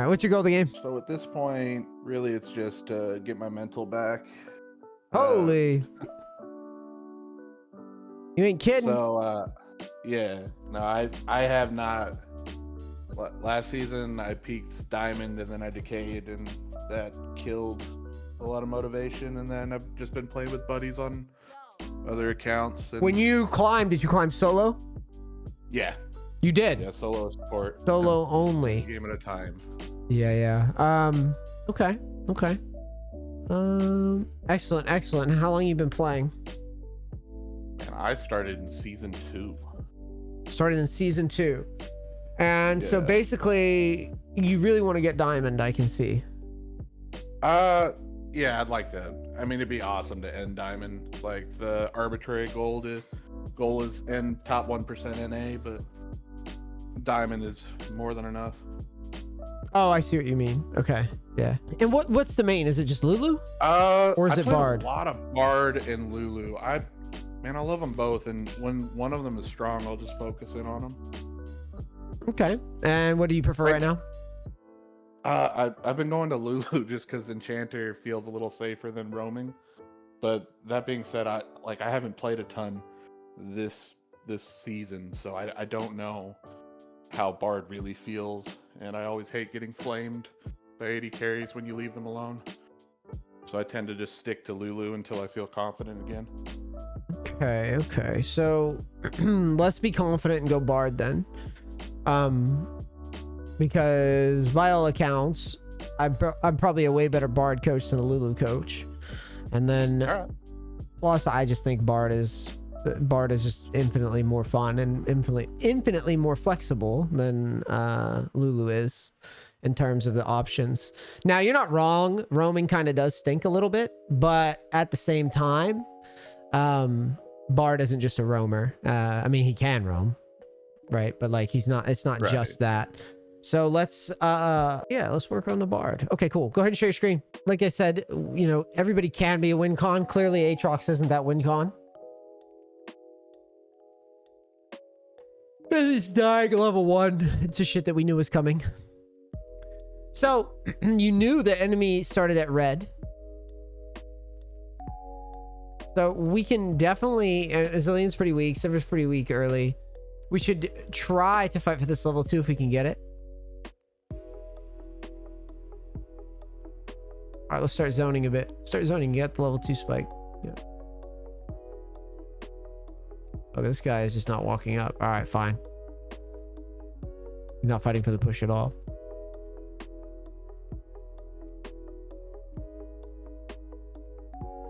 what's your goal of the game? So at this point, really, it's just to get my mental back. Holy. You ain't kidding. So, yeah, no, I have not. Last season, I peaked diamond and then I decayed, and that killed a lot of motivation. And then I've just been playing with buddies on other accounts. And When you climbed, did you climb solo? yeah, You did. yeah, solo support. Solo only. Game at a time. Yeah. Okay. Excellent. How long you been playing? And I started in season 2. Started in season 2. And so Yeah. basically you really want to get diamond, I can see. Yeah, I'd like to. I mean, it'd be awesome to end diamond. Like the arbitrary goal is end top 1% NA, but diamond is more than enough. Oh, I see what you mean. Okay. Yeah. And what's the main? Is it just Lulu? Or is I it played Bard? A lot of Bard and Lulu. I love them both, and when one of them is strong, I'll just focus in on them. Okay. And what do you prefer right now? I've been going to Lulu just because Enchanter feels a little safer than roaming. But that being said, I haven't played a ton this season, so I don't know how Bard really feels, and I always hate getting flamed by 80 carries when you leave them alone. So I tend to just stick to Lulu until I feel confident again. Okay. So let's be confident and go Bard then. Because by all accounts, I'm probably a way better Bard coach than a Lulu coach. And then Alright. plus I just think Bard is just infinitely more fun and infinitely more flexible than Lulu is in terms of the options. Now, you're not wrong. Roaming kind of does stink a little bit, but at the same time, Bard isn't just a roamer. I mean, he can roam, right? But like, it's not Right. just that. So let's work on the Bard. Okay, cool. Go ahead and share your screen. Like I said, everybody can be a win con. Clearly, Aatrox isn't that win con. He's dying level 1. It's a shit that we knew was coming. So, you knew the enemy started at red. So, we can definitely... Zillion's pretty weak. Silver's pretty weak early. We should try to fight for this level 2 if we can get it. Alright, let's start zoning a bit. Start zoning, get the level 2 spike. Yeah. Okay, this guy is just not walking up. Alright, fine. He's not fighting for the push at all.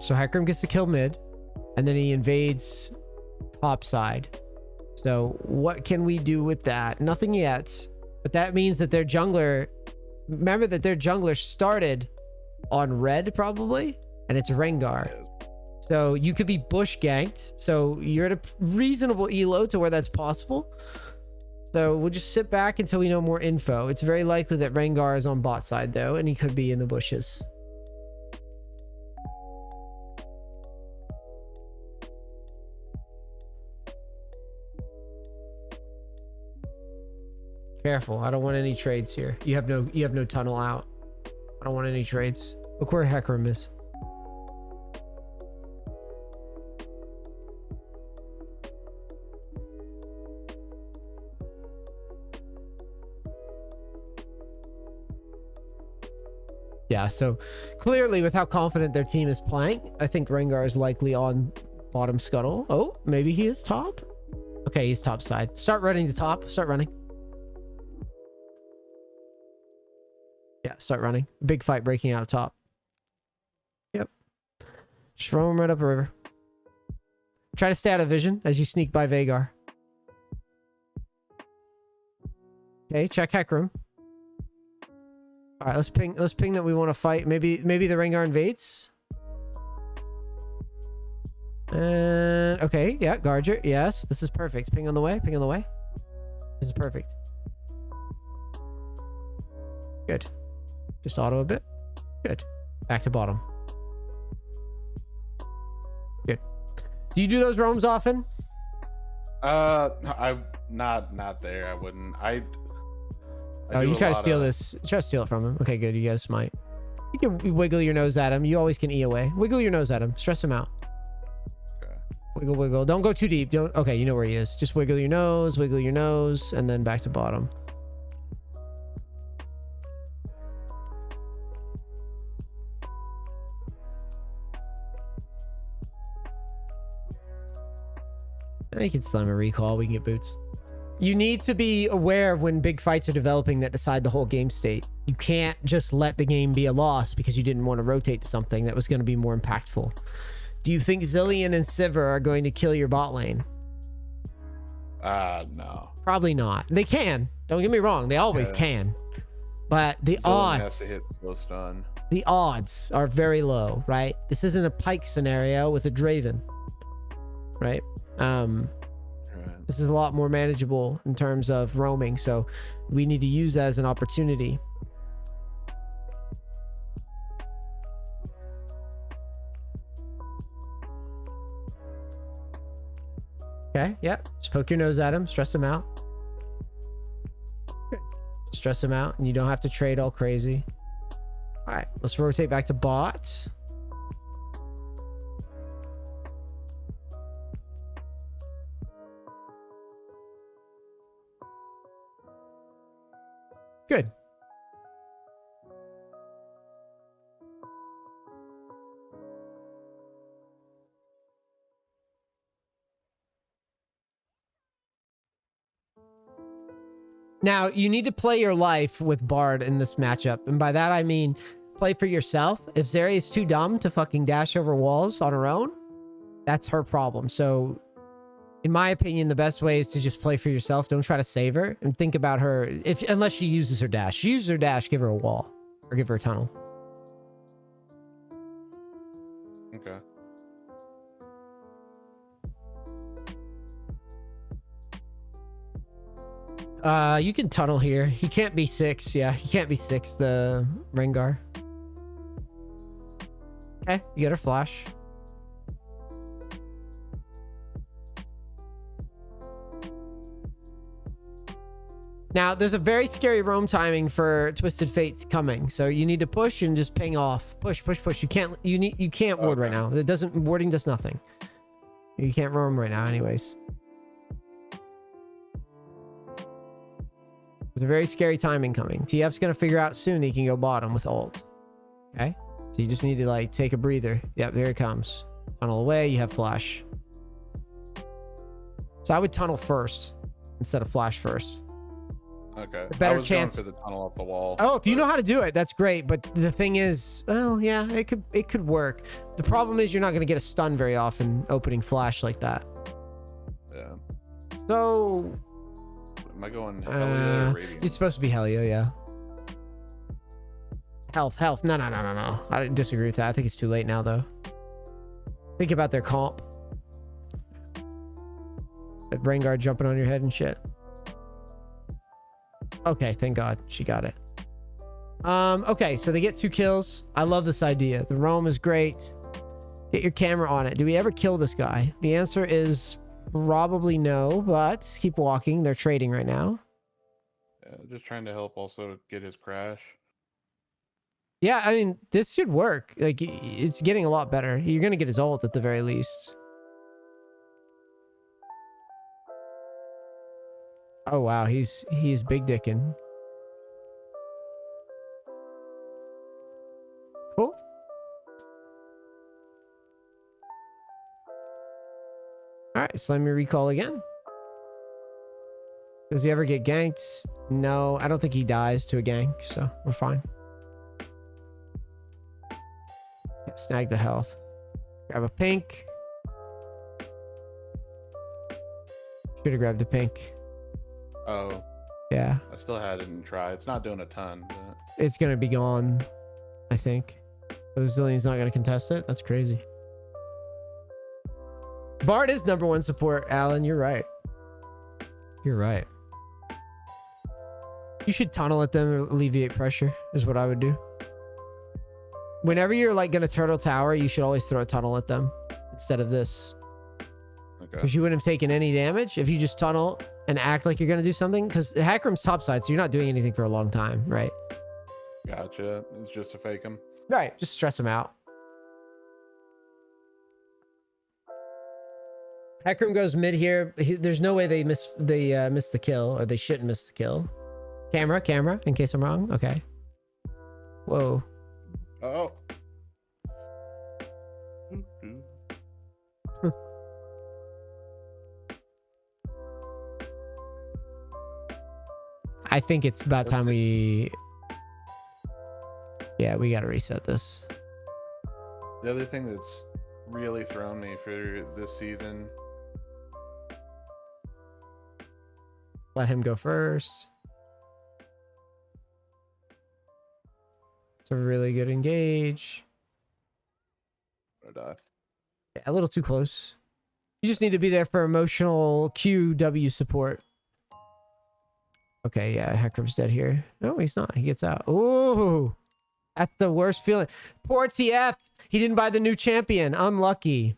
So Hecarim gets to kill mid, and then he invades top side. So what can we do with that? Nothing yet, but that means that their jungler... Remember that their jungler started on red probably, and it's Rengar. So you could be bush ganked. So you're at a reasonable elo to where that's possible. So we'll just sit back until we know more info. It's very likely that Rengar is on bot side though, and he could be in the bushes. Careful, I don't want any trades here. You have no tunnel out. I don't want any trades. Look where Hecarim is. Yeah, so clearly with how confident their team is playing, I think Rengar is likely on bottom scuttle. Oh, maybe he is top? Okay, he's top side. Start running to top. Start running. Yeah, start running. Big fight breaking out top. Yep. Just throw him right up a river. Try to stay out of vision as you sneak by Veigar. Okay, check Hecarim. All right, let's ping that we want to fight. Maybe the Rengar invades. And okay, yeah, Guardian. Yes, this is perfect. Ping on the way. Ping on the way. This is perfect. Good. Just auto a bit. Good. Back to bottom. Good. Do you do those roams often? I'm not there. I wouldn't. Oh, do you a try to lot steal of- this. Try to steal it from him. Okay, good. You guys smite. You can wiggle your nose at him. You always can E away. Wiggle your nose at him. Stress him out. Okay. Wiggle, wiggle. Don't go too deep. Don't. Okay, you know where he is. Just wiggle your nose, and then back to bottom. You can slam a recall. We can get boots. You need to be aware of when big fights are developing that decide the whole game state. You can't just let the game be a loss because you didn't want to rotate to something that was going to be more impactful. Do you think Zillion and Sivir are going to kill your bot lane? No. Probably not. They can. Don't get me wrong. They always can. But the Zillion has to odds, hit slow stun. the odds are very low, right? This isn't a Pike scenario with a Draven, right? Right. This is a lot more manageable in terms of roaming, so we need to use that as an opportunity. Okay, yep. Just poke your nose at him, stress him out. Good. Stress him out, and you don't have to trade all crazy. All right, let's rotate back to bot. Good. Now, you need to play your life with Bard in this matchup. And by that, I mean play for yourself. If Zeri is too dumb to fucking dash over walls on her own, that's her problem. So, in my opinion, the best way is to just play for yourself. Don't try to save her and think about her. Unless she uses her dash. She uses her dash, give her a wall. Or give her a tunnel. Okay. You can tunnel here. He can't be 6. Yeah, he can't be 6, the Rengar. Okay, you get her flash. Now, there's a very scary roam timing for Twisted Fates coming, so you need to push and just ping off. Push, push, push. You can't ward right now. Warding does nothing. You can't roam right now anyways. There's a very scary timing coming. TF's gonna figure out soon that he can go bottom with ult. Okay? So you just need to like take a breather. Yep, there it comes. Tunnel away, you have flash. So I would tunnel first instead of flash first. Okay. Better I was chance going for the tunnel off the wall. Oh, if you know how to do it, that's great. But the thing is, well, yeah, it could work. The problem is you're not gonna get a stun very often opening flash like that. Yeah. So Am I going Helia or Radiant? it's supposed to be Helio, yeah. Health. No. I didn't disagree with that. I think it's too late now, though. Think about their comp. That Rengar jumping on your head and shit. Okay, thank God she got it. Okay, so they get 2 kills. I love this idea. The roam is great. Get your camera on it. Do we ever kill this guy? The answer is probably no, but keep walking. They're trading right now. Yeah, just trying to help also get his crash. Yeah, I mean, this should work. Like, it's getting a lot better. You're gonna get his ult at the very least. Oh wow, he's big dicking. Cool. All right, so let me recall again. Does he ever get ganked? No, I don't think he dies to a gank, so we're fine. Yeah, snag the health. Grab a pink. Should have grabbed a pink. Oh, Yeah, I still hadn't tried. It's not doing a ton. But... it's gonna be gone, I think. The Zillion's not gonna contest it. That's crazy. Bard is #1 support, Alan. You're right. You're right. You should tunnel at them or alleviate pressure, is what I would do. Whenever you're like gonna turtle tower, you should always throw a tunnel at them instead of this. Okay. Because you wouldn't have taken any damage if you just tunnel and act like you're gonna do something, because Hecarim's topside, so you're not doing anything for a long time, right? Gotcha. It's just to fake him. Right. Just stress him out. Hecarim goes mid here. There's no way they miss the kill, or they shouldn't miss the kill. Camera, in case I'm wrong. Okay. Whoa. Oh. I think it's about time we... Yeah, we gotta reset this. The other thing that's really thrown me for this season. Let him go first. It's a really good engage. I'm gonna die. Yeah, a little too close. You just need to be there for emotional QW support. Okay, yeah, Hecarim's dead here. No, he's not. He gets out. Ooh, that's the worst feeling. Poor TF. He didn't buy the new champion. Unlucky.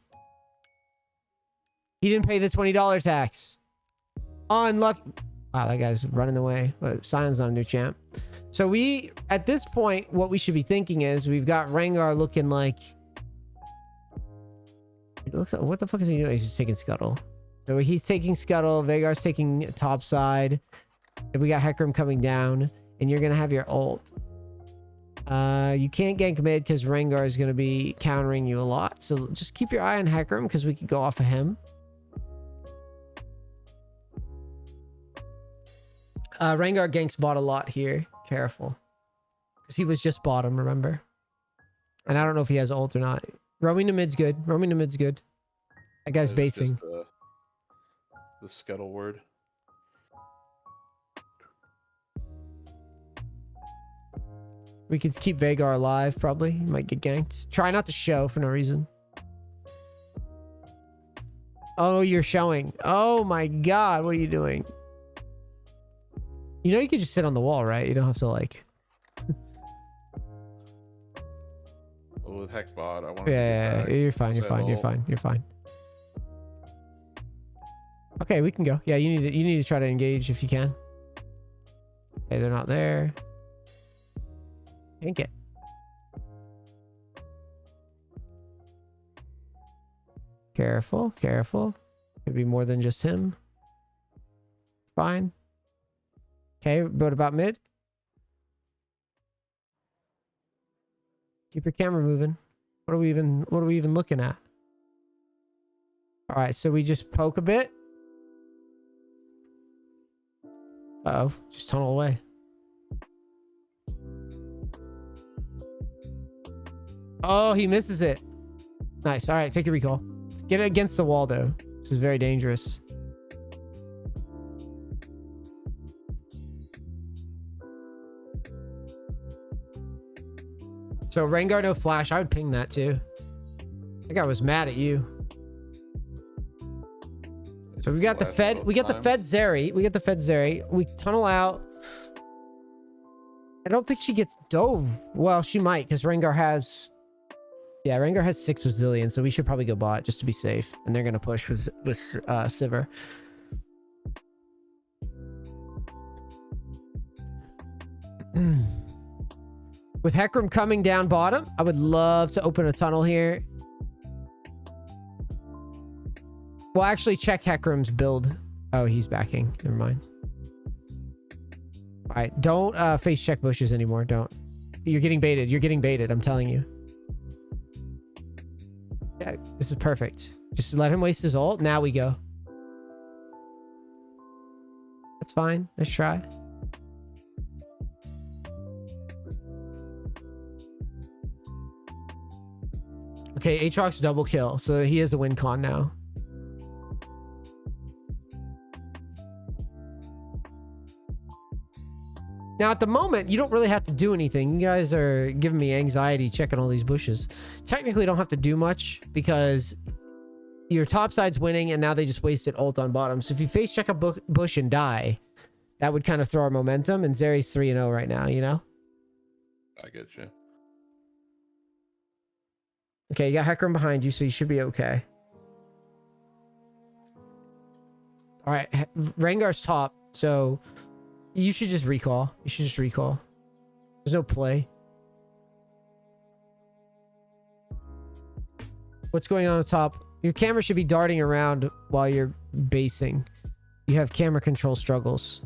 He didn't pay the $20 tax. Unlucky. Wow, that guy's running away. But Sion's not a new champ. So we, at this point, what we should be thinking is we've got Rengar looking like... It looks like, what the fuck is he doing? He's just taking Scuttle. So he's taking Scuttle. Veigar's taking top side. And we got Hecarim coming down. And you're going to have your ult. You can't gank mid because Rengar is going to be countering you a lot. So just keep your eye on Hecarim because we could go off of him. Rengar ganks bot a lot here. Careful. Because he was just bottom, remember? And I don't know if he has ult or not. Roaming to mid's good. Roaming to mid's good. That guy's basing. The scuttle word. We could keep Veigar alive, probably. He might get ganked. Try not to show for no reason. Oh, you're showing. Oh my god, what are you doing? You know you could just sit on the wall, right? You don't have to like... Well, with Heck bot, I want Yeah, you're fine, you're fine, you're fine, you're fine. Okay, we can go. Yeah, you need to try to engage if you can. Okay, they're not there. Gank it. Careful, careful. Could be more than just him. Fine. Okay, what about mid? Keep your camera moving. What are we even looking at? All right, so we just poke a bit. Uh-oh, just tunnel away. Oh, he misses it. Nice. All right, take your recall. Get it against the wall, though. This is very dangerous. So Rengar no flash. I would ping that too. That guy was mad at you. So we got the Fed. We got the Fed Zeri. We got the Fed Zeri. We tunnel out. I don't think she gets dove. Well, she might because Rengar has... Yeah, Rengar has 6 with Zillion, so we should probably go bot just to be safe. And they're going to push with Sivir. With Hecarim coming down bottom, I would love to open a tunnel here. Well, actually check Hecarim's build. Oh, he's backing. Never mind. All right, don't face check bushes anymore. Don't. You're getting baited. You're getting baited. I'm telling you. Yeah, this is perfect. Just let him waste his ult. Now we go. That's fine. Let's try. Okay, Aatrox double kill. So he has a win con now. Now, at the moment, you don't really have to do anything. You guys are giving me anxiety checking all these bushes. Technically, don't have to do much because your top side's winning and now they just wasted ult on bottom. So if you face check a bush and die, that would kind of throw our momentum. And Zeri's 3-0 right now, you know? I get you. Okay, you got Hecarim behind you, so you should be okay. All right, Rengar's top, so you should just recall. You should just recall. There's no play. What's going on top? Your camera should be darting around while you're basing. You have camera control struggles.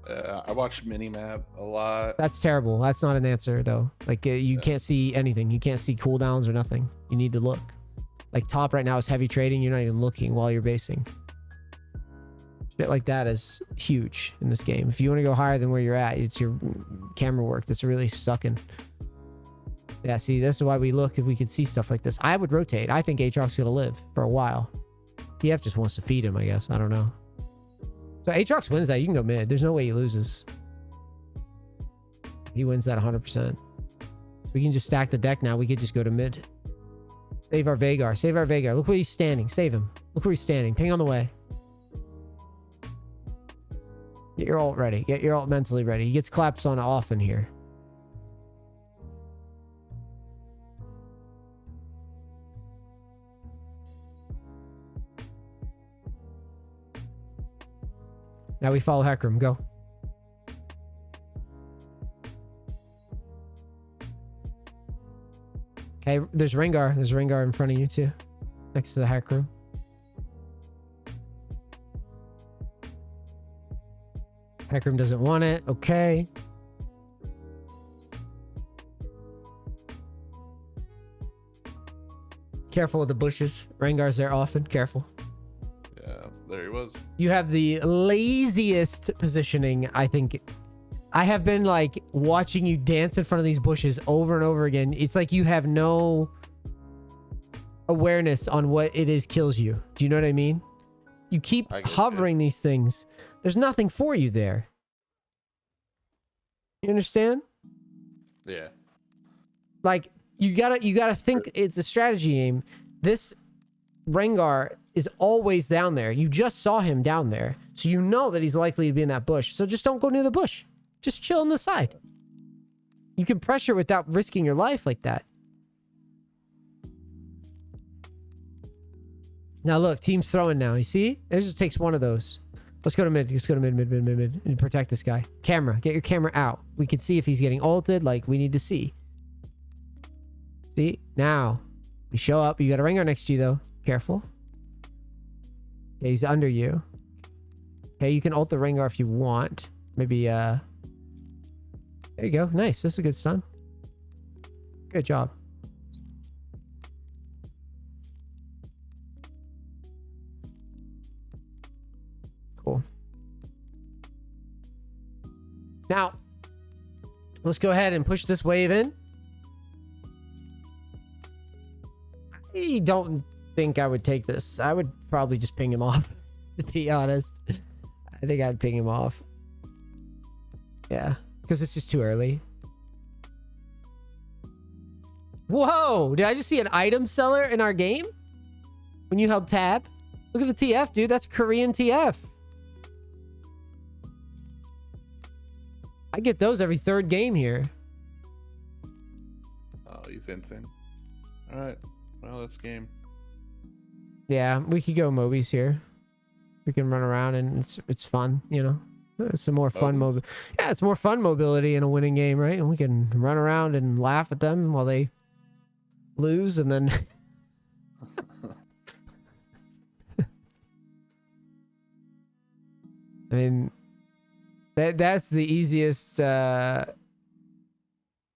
I watched Minimap a lot. That's terrible. That's not an answer, though. Like, you can't see anything. You can't see cooldowns or nothing. You need to look. Like, top right now is heavy trading. You're not even looking while you're basing. Shit like that is huge in this game. If you want to go higher than where you're at, it's your camera work that's really sucking. Yeah, see, this is why we look if we could see stuff like this. I would rotate. I think Aatrox's gonna live for a while. TF just wants to feed him, I guess. I don't know. So Aatrox wins that. You can go mid. There's no way he loses. He wins that 100%. We can just stack the deck now. We could just go to mid. Save our Veigar. Save our Veigar. Look where he's standing. Save him. Look where he's standing. Ping on the way. Get your ult ready. Get your ult mentally ready. He gets claps on often here. Now we follow Hecarim. Go. Okay, there's Rengar. There's Rengar in front of you too. Next to the Hecarim. Hecarim doesn't want it. Okay. Careful with the bushes. Rengar's there often. Careful. Yeah, there he was. You have the laziest positioning, I think. I have been like watching you dance in front of these bushes over and over again. It's like you have no awareness on what it is kills you. Do you know what I mean? You keep hovering these things. There's nothing for you there. You understand? Yeah. Like you gotta think it's a strategy game. This Rengar is always down there. You just saw him down there. So you know that he's likely to be in that bush. So just don't go near the bush. Just chill on the side. You can pressure without risking your life like that. Now look, team's throwing now. You see? It just takes one of those. Let's go to mid. Let's go to mid. And protect this guy. Camera. Get your camera out. We can see if he's getting ulted. Like, we need to see. See? Now. We show up. You got a Rengar next to you, though. Careful. Okay, he's under you. Okay, you can ult the Rengar if you want. Maybe, there you go. Nice. This is a good stun. Good job. Cool. Now, let's go ahead and push this wave in. I don't think I would take this. I would probably just ping him off, to be honest. I think I'd ping him off. Yeah, because it's just too early. Whoa! Did I just see an item seller in our game? When you held tab? Look at the TF, dude. That's Korean TF. I get those every third game here. Oh, he's insane. Alright. Well, that's game. Yeah, we could go Mobies here. We can run around and it's fun, you know. It's some more fun Yeah, it's more fun mobility in a winning game, right? And we can run around and laugh at them while they lose, and then I mean, that's the easiest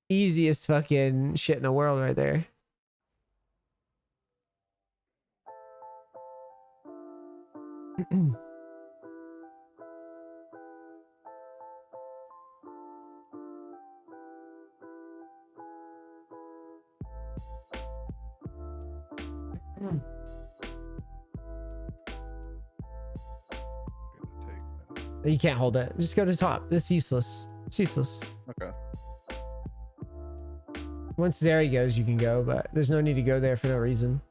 easiest fucking shit in the world right there. You can't hold it. Just go to the top. It's useless. It's useless. Okay. Once Zeri goes, you can go, but there's no need to go there for no reason.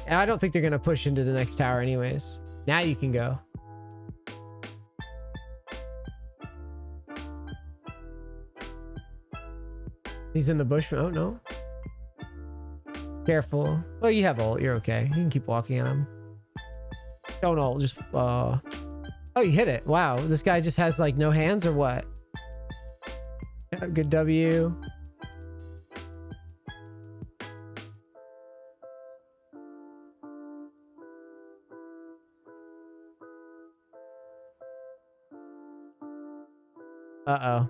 And I don't think they're going to push into the next tower anyways. Now you can go. He's in the bush. Oh, no. Careful. Well, you have ult. You're okay. You can keep walking at him. Don't ult. Just oh, you hit it. Wow, this guy just has like no hands or what? Yeah, good W. Uh-oh.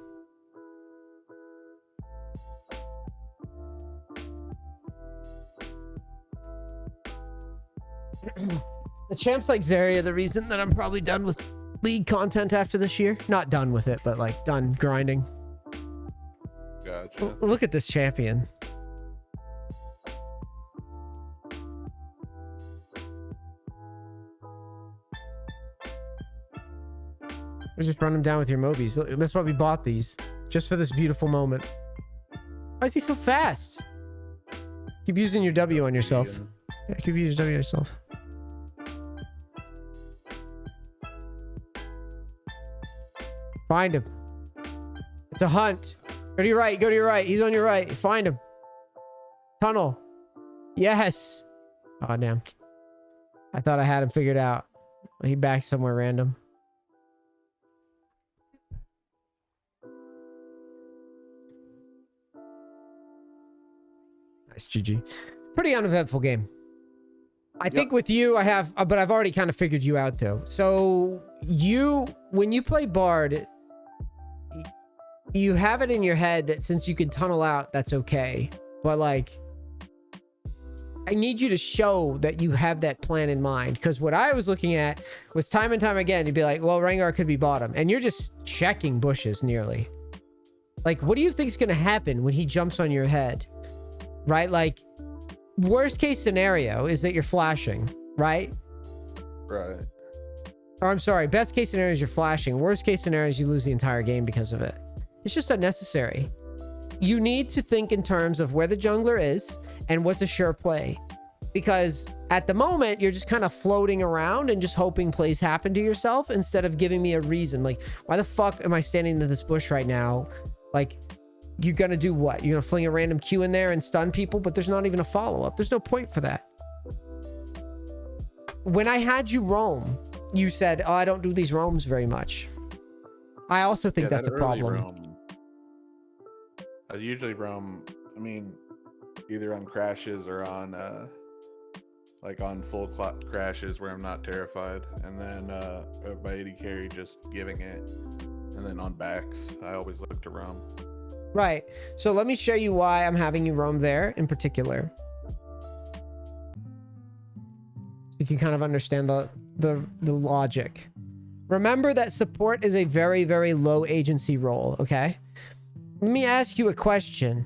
The champs like Zarya, the reason that I'm probably done with League content after this year. Not done with it, but like done grinding. Gotcha. Look at this champion. We just run him down with your Mobies. That's why we bought these. Just for this beautiful moment. Why is he so fast? Keep using your W on yourself. Yeah, keep using W on yourself. Find him. It's a hunt. Go to your right. Go to your right. He's on your right. Find him. Tunnel. Yes. Oh, damn. I thought I had him figured out. He backed somewhere random. Nice, GG. Pretty uneventful game. I think with you, I have, but I've already kind of figured you out though. So when you play Bard, you have it in your head that since you can tunnel out, that's okay. But like, I need you to show that you have that plan in mind. Because what I was looking at was time and time again, you'd be like, well, Rengar could be bottom. And you're just checking bushes nearly. Like, what do you think's going to happen when he jumps on your head? Right? Like, worst case scenario is that you're flashing, right? Right. Or I'm sorry, best case scenario is you're flashing. Worst case scenario is you lose the entire game because of it. It's just unnecessary. You need to think in terms of where the jungler is and what's a sure play. Because at the moment, you're just kind of floating around and just hoping plays happen to yourself instead of giving me a reason. Like, why the fuck am I standing in this bush right now? Like, you're gonna do what? You're gonna fling a random Q in there and stun people, but there's not even a follow-up. There's no point for that. When I had you roam, you said, oh, I don't do these roams very much. I also think that's a problem. Roam, I usually roam, I mean, either on crashes or on like on full crashes where I'm not terrified, and then my AD carry just giving it, and then on backs I always look to roam. Right. So let me show you why I'm having you roam there in particular. You can kind of understand the logic. Remember that support is a very, very low agency role, okay? Let me ask you a question.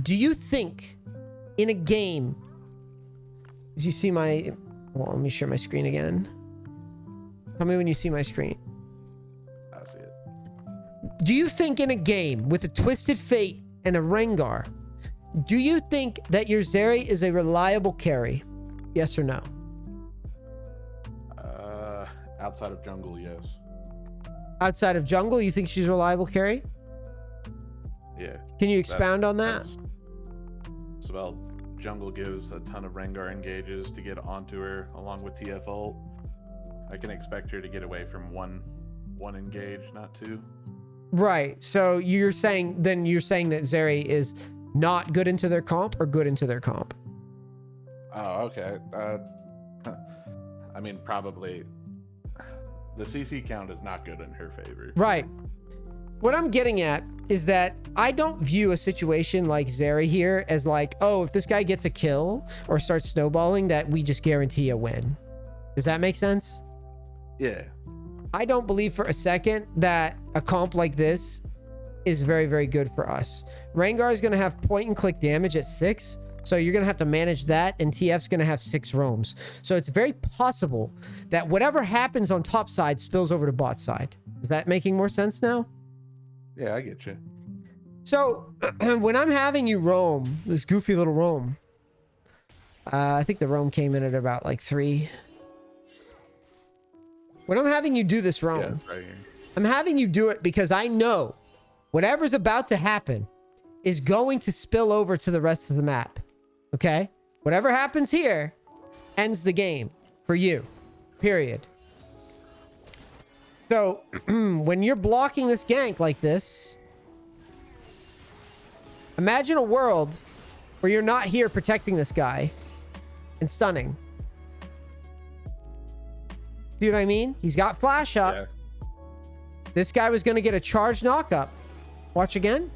Do you think in a game... Did you see my... Well, let me share my screen again. Tell me when you see my screen. I see it. Do you think in a game with a Twisted Fate and a Rengar, do you think that your Zeri is a reliable carry? Yes or no? Outside of jungle, yes. Outside of jungle, you think she's a reliable carry? Yeah. Can you expound on that? So, well, jungle gives a ton of Rengar engages to get onto her along with TF ult. I can expect her to get away from one engage, not two. Right. So you're saying that Zeri is not good into their comp or good into their comp? Oh, okay. I mean, probably the CC count is not good in her favor. Right. What I'm getting at is that I don't view a situation like Zeri here as like, oh, if this guy gets a kill or starts snowballing, that we just guarantee a win. Does that make sense? Yeah. I don't believe for a second that a comp like this is very, very good for us. Rengar is going to have point and click damage at 6. So you're going to have to manage that, and TF's going to have 6 roams. So it's very possible that whatever happens on top side spills over to bot side. Is that making more sense now? Yeah, I get you. So when I'm having you roam, this goofy little roam, I think the roam came in at about like 3. When I'm having you do this roam, Yeah, right here. I'm having you do it because I know whatever's about to happen is going to spill over to the rest of the map. Okay? Whatever happens here ends the game for you. period. So when you're blocking this gank like this, imagine a world where you're not here protecting this guy and stunning. See what I mean? He's got flash up. Yeah. This guy was going to get a charge knock up. Watch again.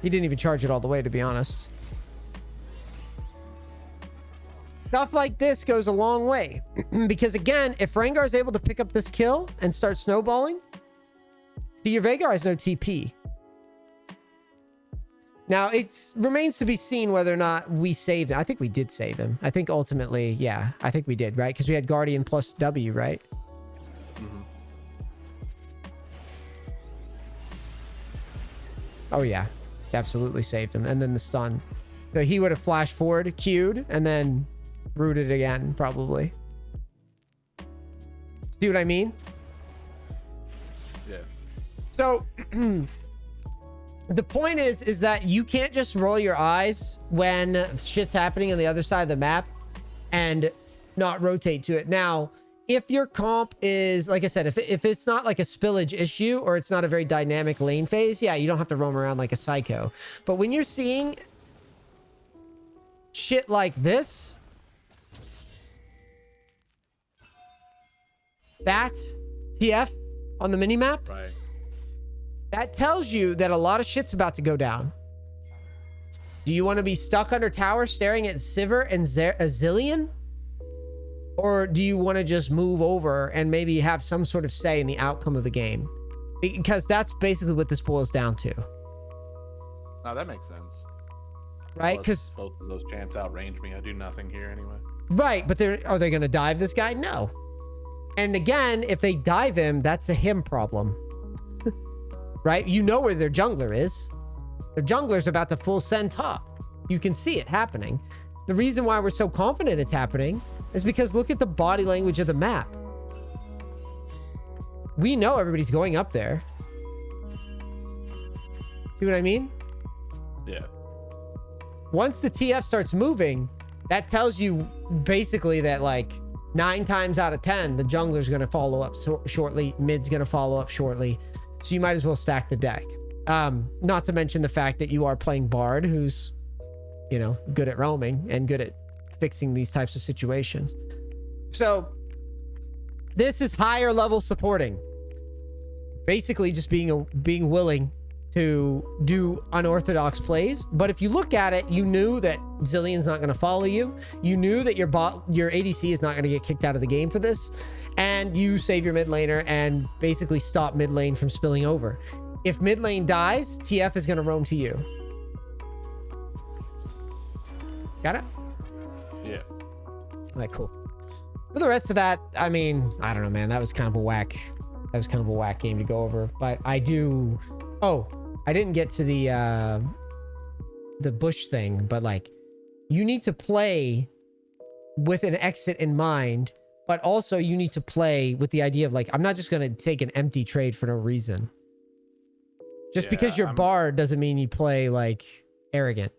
He didn't even charge it all the way, to be honest. Stuff like this goes a long way. Because again, if Rengar is able to pick up this kill and start snowballing, see, your Veigar has no TP. Now, it remains to be seen whether or not we saved him. I think we did save him. I think ultimately, yeah, I think we did, right? Because we had Guardian plus W, right? Mm-hmm. Oh, yeah. Absolutely saved him. And then the stun. So he would have flashed forward, Q'd, and then rooted again, probably. See what I mean? Yeah. So the point is that you can't just roll your eyes when shit's happening on the other side of the map and not rotate to it. Now, if your comp is, like I said, if it's not like a spillage issue or it's not a very dynamic lane phase, yeah, you don't have to roam around like a psycho. But when you're seeing shit like this, that TF on the minimap, Right. that tells you that a lot of shit's about to go down. Do you want to be stuck under tower staring at Sivir and Azillion? Or do you want to just move over and maybe have some sort of say in the outcome of the game? Because that's basically what this boils down to. No, that makes sense. Right? Plus, Because both of those champs outrange me. I do nothing here anyway. right, but are they going to dive this guy? No. And again, if they dive him, that's a him problem. Right? You know where their jungler is. Their jungler's about to full send top. You can see it happening. The reason why we're so confident it's happening is because look at the body language of the map. We know everybody's going up there. See what I mean? Yeah. Once the TF starts moving, that tells you basically that like 9 times out of 10, the jungler's going to follow up shortly. Mid's going to follow up shortly. So you might as well stack the deck. Not to mention the fact that you are playing Bard, who's, you know, good at roaming and good at fixing these types of situations. So this is higher level supporting. Basically just being willing to do unorthodox plays. But if you look at it, you knew that Zillion's not going to follow you. You knew that your ADC is not going to get kicked out of the game for this. And you save your mid laner and basically stop mid lane from spilling over. If mid lane dies, TF is going to roam to you. Got it? Yeah. All right, cool. For the rest of that, I mean, I don't know, man. That was kind of a whack game to go over. But I do. Oh, I didn't get to the bush thing, but like, you need to play with an exit in mind, but also you need to play with the idea of like, I'm not just gonna take an empty trade for no reason. Just because you're Bard doesn't mean you play like arrogant.